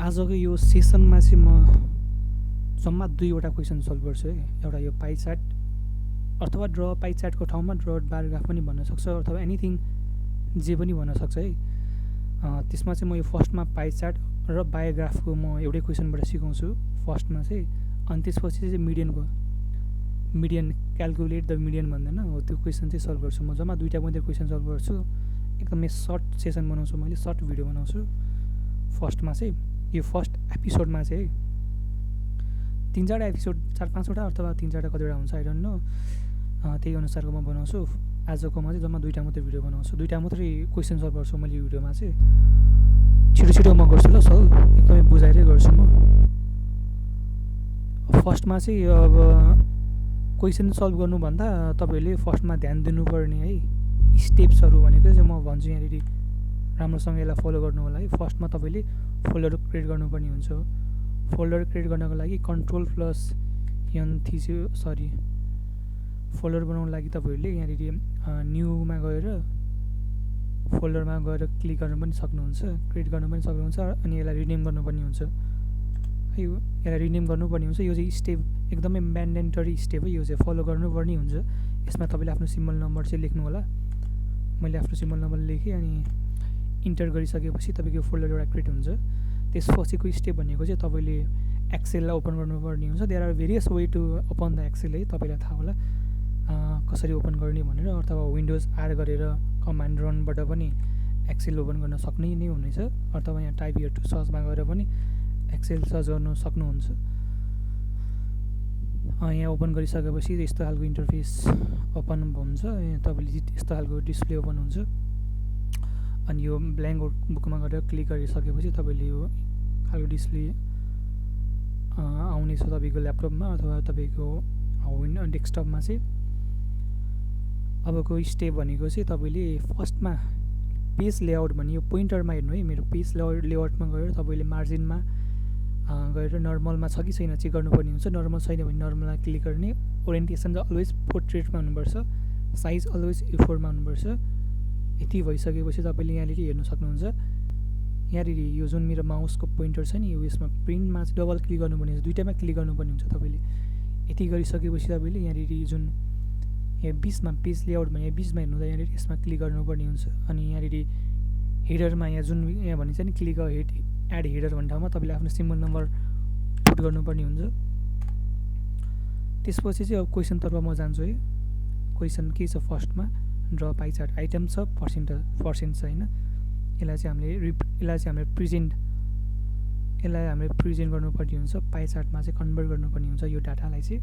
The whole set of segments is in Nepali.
आजको यो सेसनमा चाहिँ म जम्मा 2वटा क्वेसन सल्भ गर्छु है। एउटा यो पाइ चार्ट अथवा ड्र पाइ चार्टको ठाउँमा ड्र बार ग्राफ पनि भन्न सक्छ अथवा एनिथिङ जे पनि भन्न सक्छ है। त्यसमा चाहिँ म यो फर्स्टमा पाइ चार्ट र बायोग्राफको म एउटै क्वेसनबाट सिकाउँछु फर्स्टमा चाहिँ। अनि त्यसपछि चाहिँ मिडियन क्यालकुलेट द मिडियन भन्दैन हो त्यो क्वेसन चाहिँ सल्भ गर्छु म। जम्मा 2टा मात्रै क्वेसन सल्भ गर्छु। एकदमै सर्ट सेसन बनाउँछु मैले, सर्ट भिडियो बनाउँछु फर्स्टमा चाहिँ। यो फर्स्ट एपिसोडमा चाहिँ 3-4 एपिसोड 4-5वटा अथवा 3-4 कतिवटा हुन्छ आई डोन्ट नो, त्यही अनुसारको म बनाउँछु। आजकोमा चाहिँ जम्मा 2टा मात्रै भिडियो बनाउँछु, 2टा मात्रै क्वेसन सल्भ गर्छु मैले यो भिडियोमा चाहिँ। छिटो म गर्छु ल सल्भ, एकदमै बुझाएरै गर्छु म। फर्स्टमा चाहिँ अब क्वेसन सल्भ गर्नुभन्दा तपाईँहरूले फर्स्टमा ध्यान दिनुपर्ने है स्टेप्सहरू भनेको चाहिँ म भन्छु यहाँनिर राम्रोसँग यसलाई फलो गर्नु होला है। फर्स्टमा तपाईँले फोल्डर क्रिएट गर्नुपर्ने हुन्छ। फोल्डर क्रिएट गर्नको लागि फोल्डर बनाउनको लागि तपाईँहरूले यहाँनिर न्यूमा गएर फोल्डरमा गएर क्लिक गर्न पनि सक्नुहुन्छ, क्रिएट गर्न पनि सक्नुहुन्छ। अनि यसलाई रिनेम गर्नुपर्ने हुन्छ है, यसलाई रिनेम गर्नुपर्ने हुन्छ। यो चाहिँ स्टेप एकदमै म्यान्डेटरी स्टेप है, यो चाहिँ फलो गर्नुपर्ने हुन्छ। यसमा तपाईँले आफ्नो सिम्बल नम्बर चाहिँ लेख्नु होला। मैले आफ्नो सिम्बल नम्बर लेखेँ अनि इन्टर गरिसकेपछि तपाईँको फोल्डर एउटा क्रिएट हुन्छ। त्यसपछिको स्टेप भनेको चाहिँ तपाईँले एक्सेललाई ओपन गर्नुपर्ने हुन्छ। There are various way to open the Excel है, तपाईँलाई थाहा होला कसरी ओपन गर्ने भनेर। अथवा विन्डोज आर गरेर कमान्ड रनबाट पनि एक्सेल ओपन गर्न सक्ने नै हुनेछ। अथवा यहाँ टाइप हियर टु सर्चमा गएर पनि एक्सेल सर्च गर्न सक्नुहुन्छ। यहाँ ओपन गरिसकेपछि यस्तो खालको इन्टरफेस ओपन हुन्छ, तपाईँले यस्तो खालको डिस्प्ले ओपन हुन्छ। अनि यो ब्ल्याङ्क बुकमा गएर क्लिक गरिसकेपछि तपाईँले यो खालको डिस्प्ले आउनेछ तपाईँको ल्यापटपमा अथवा तपाईँको डेस्कटपमा चाहिँ। अबको स्टेप भनेको चाहिँ तपाईँले फर्स्टमा पेज लेआउट भन्ने यो पोइन्टरमा हेर्नु है। मेरो पेज लेआउटमा गएर तपाईँले मार्जिनमा गएर नर्मलमा छ कि छैन चेक गर्नुपर्ने हुन्छ। नर्मल छैन भने नर्मलमा क्लिक गर्ने। ओरिएन्टेसन चाहिँ अलवेज पोर्ट्रेटमा हुनुपर्छ, साइज अलवेज A4 मा हुनुपर्छ। यति भइसकेपछि तपाईँले यहाँनिर हेर्नु सक्नुहुन्छ। यहाँनिर यो जुन मेरो माउसको पोइन्टर छ नि, यो यसमा प्रिन्टमा चाहिँ डबल क्लिक गर्नुपर्ने हुन्छ, 2टामा क्लिक गर्नुपर्ने हुन्छ तपाईँले। यति गरिसकेपछि तपाईँले यहाँनिर जुन यहाँ 20मा पेज लेआउट भने यहाँ 20मा हेर्नु यहाँनिर यसमा क्लिक गर्नुपर्ने हुन्छ। अनि यहाँनिर हेडरमा यहाँ जुन यहाँ भनिन्छ नि क्लिक एड हेडर भन्ने ठाउँमा तपाईँले आफ्नो सिम्बल नम्बर पुट गर्नुपर्ने हुन्छ। त्यसपछि चाहिँ अब क्वेसनतर्फ म जान्छु है। क्वेसन के छ फर्स्टमा ड्र पाइ चार्ट आइटम छ, पर्सेन्ट छ होइन। यसलाई चाहिँ हामीले प्रेजेन्ट गर्नुपर्ने हुन्छ। पाइ चार्टमा चाहिँ कन्भर्ट गर्नुपर्ने हुन्छ यो डाटालाई चाहिँ।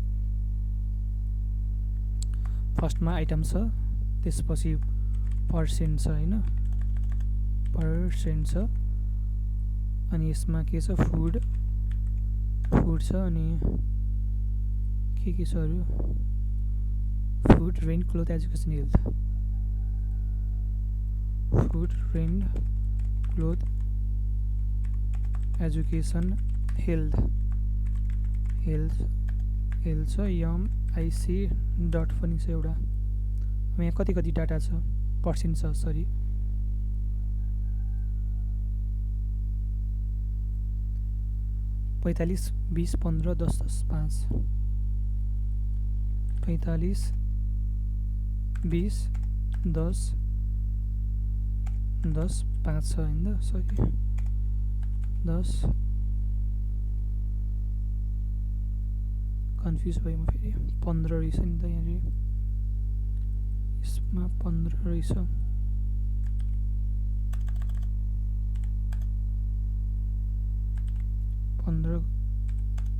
फर्स्टमा आइटम छ, त्यसपछि पर्सेन्ट छ होइन, पर्सेन्ट छ। अनि यसमा के छ फुड छ। अनि के छ अरू food, rent, cloth, education, health. Food, rent, cloth, education, health छ। यम आइसी डट पनि छ एउटा। यहाँ कति डाटा छ, पर्सेन्ट छ सरी। पैँतालिस 20 15 10 10 5 45 20 10 10 5 छ होइन सरी 10 कन्फ्युज भयो म फेरि। 15 रहेछ नि त यहाँनिर, यसमा 15 रहेछ।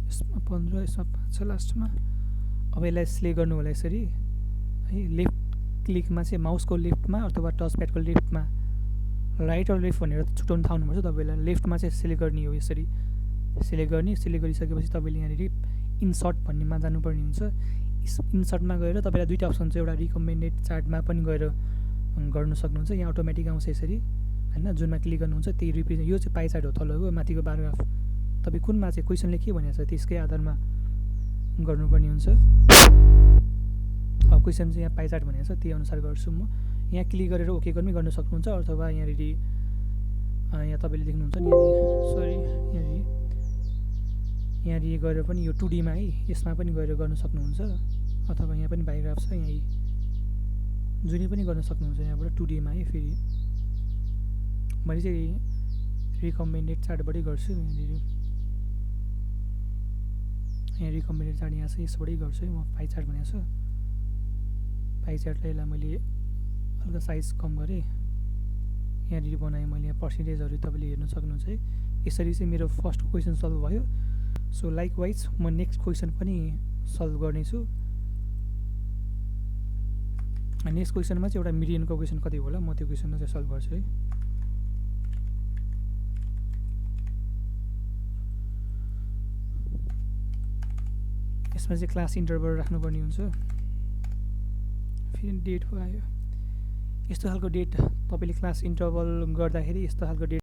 यसमा 15 यसमा 5 छ लास्टमा। अब यसलाई स्ले गर्नु होला यसरी है। लेफ्ट क्लिकमा चाहिँ माउसको लेफ्टमा अथवा टच प्याडको लेफ्टमा राइट र लेफ्ट भनेर छुट्याउनु थाहा हुनुपर्छ तपाईँलाई। लेफ्टमा चाहिँ सिलेक्ट गर्ने हो यसरी सिलेक्ट गर्ने। सिलेक्ट गरिसकेपछि तपाईँले यहाँनिर इन्सर्ट भन्नेमा जानुपर्ने हुन्छ। इन्सर्टमा गएर तपाईँलाई 2टा अप्सन छ, एउटा रिकमेन्डेड चार्टमा पनि गएर गर्नु सक्नुहुन्छ। यहाँ अटोमेटिक आउँछ यसरी होइन, जुनमा क्लिक गर्नुहुन्छ त्यही रिप्रेजेन्ट। यो चाहिँ पाइ चार्ट हो तलको, माथिको बारग्राफ तपाईँ कुनमा चाहिँ क्वेसनले के भनेको छ त्यसकै आधारमा गर्नुपर्ने हुन्छ। अब क्वेसन चाहिँ यहाँ पाइ चार्ट भनेको छ त्यही अनुसार गर्छु म। यहाँ क्लिक गरेर ओके पनि गर्न सक्नुहुन्छ अथवा यहाँनिर यहाँ तपाईँले देख्नुहुन्छ नि यहाँनिर गएर पनि यो 2D मा है यसमा पनि गएर गर्न सक्नुहुन्छ, अथवा यहाँ पनि बायोग्राफ छ, यहाँ जुनै पनि गर्न सक्नुहुन्छ यहाँबाट 2D मा है। फेरि मैले चाहिँ रिकमेन्डेड चार्टबाटै गर्छु। यहाँ रिकमेन्डेड चार्ट यहाँ छ, यसबाटै गर्छु है। म पाई चार्ट भनेको छु, पाई चार्टलाई यसलाई मैले हल्का साइज कम गरेँ, यहाँनिर बनाएँ मैले। यहाँ पर्सेन्टेजहरू तपाईँले हेर्न सक्नुहुन्छ है। यसरी चाहिँ मेरो फर्स्ट क्वेसन सल्भ भयो। सो लाइकवाइज म नेक्स्ट क्वेसन पनि सल्भ गर्नेछु। नेक्स्ट क्वेसनमा चाहिँ एउटा मिडियनको क्वेसन कति होला म त्यो क्वेसनमा चाहिँ सल्भ गर्छु है। यसमा चाहिँ क्लास इन्टरभल राख्नुपर्ने हुन्छ। फेरि डेट पो आयो। यस्तो खालको डेट तपाईँले क्लास इन्टरभल गर्दाखेरि यस्तो खालको डेट